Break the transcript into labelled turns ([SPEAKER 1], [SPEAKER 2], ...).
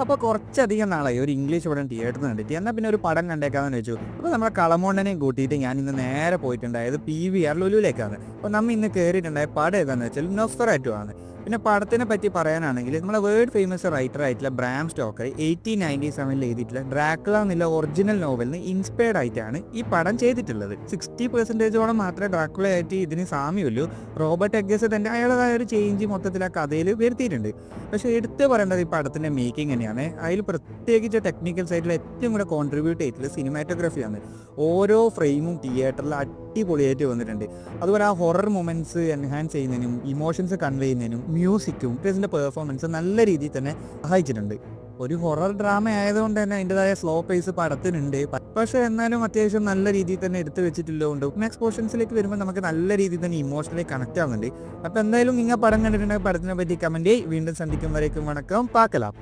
[SPEAKER 1] അപ്പോൾ കുറച്ചധികം നാളായി ഒരു ഇംഗ്ലീഷ് പടം തിയേറ്ററിൽ കണ്ടിട്ട്. എന്നാൽ പിന്നെ ഒരു പടം കണ്ടേക്കാമെന്ന് വെച്ചു. അപ്പോൾ നമ്മുടെ കളമോണ്ടനെയും കൂട്ടിയിട്ട് ഞാൻ ഇന്ന് നേരെ പോയിട്ടുണ്ടായത് PVR ലുലുവിലേക്കാണ്. അപ്പോൾ നമ്മൾ ഇന്ന് കയറിയിട്ടുണ്ടായ പടം ഏതാണെന്ന് വെച്ചാൽ നൊസ്ഫെറാറ്റു ആണ്. പിന്നെ പടത്തിനെ പറ്റി പറയാനാണെങ്കിൽ നമ്മളെ വേൾഡ് ഫേമസ് റൈറ്റർ ആയിട്ടുള്ള ബ്രാം സ്റ്റോക്കർ 1897 എഴുതിയിട്ടുള്ള ഡ്രാക്കുള എന്നുള്ള ഒറിജിനൽ നോവലിന് ഇൻസ്പയർഡ് ആയിട്ടാണ് ഈ പടം ചെയ്തിട്ടുള്ളത്. 60% മാത്രമേ ഡ്രാക്കുള ആയിട്ട് ഇതിന് സാമ്യമുള്ളൂ. റോബർട്ട് എഗ്ഗസ് തന്നെ അയാളുടേതായ ഒരു ചേഞ്ച് മൊത്തത്തിൽ ആ കഥയിൽ വരുത്തിയിട്ടുണ്ട്. പക്ഷേ എടുത്ത് പറയേണ്ടത് ഈ പടത്തിൻ്റെ മേക്കിംഗ് തന്നെയാണ്. അതിൽ പ്രത്യേകിച്ച് ടെക്നിക്കൽ സൈഡിൽ ഏറ്റവും കൂടെ കോൺട്രിബ്യൂട്ട് ചെയ്തിട്ടുള്ളത് സിനിമാറ്റോഗ്രഫിയാണ്. ഓരോ ഫ്രെയിമും തിയേറ്ററിൽ അടിപൊളിയായിട്ട് വന്നിട്ടുണ്ട്. അതുപോലെ ആ ഹൊറർ മൊമെൻറ്റ്സ് എൻഹാൻസ് ചെയ്യുന്നതിനും ഇമോഷൻസ് കൺവേ ചെയ്യുന്നതിനും മ്യൂസിക്കും ഇതിൻ്റെ പെർഫോമൻസ് നല്ല രീതിയിൽ തന്നെ സഹായിച്ചിട്ടുണ്ട്. ഒരു ഹൊറർ ഡ്രാമ ആയതുകൊണ്ട് തന്നെ അതിൻ്റെതായ സ്ലോ പേസ് പടത്തിനുണ്ട്. പക്ഷേ എന്നാലും അത്യാവശ്യം നല്ല രീതിയിൽ തന്നെ എടുത്തു വെച്ചിട്ടുള്ളതുകൊണ്ട് നെക്സ്റ്റ് പോർഷൻസിലേക്ക് വരുമ്പോൾ നമുക്ക് നല്ല രീതിയിൽ തന്നെ ഇമോഷണലി കണക്ട് ആവുന്നുണ്ട്. അപ്പോൾ എന്തായാലും നിങ്ങൾ പടം കണ്ടിട്ടുണ്ടെങ്കിൽ പടത്തിനെ പറ്റി കമൻറ്റ് ചെയ്യും. വീണ്ടും സന്ധിക്കും വരേക്കും വണക്കം. പാക്കലാം.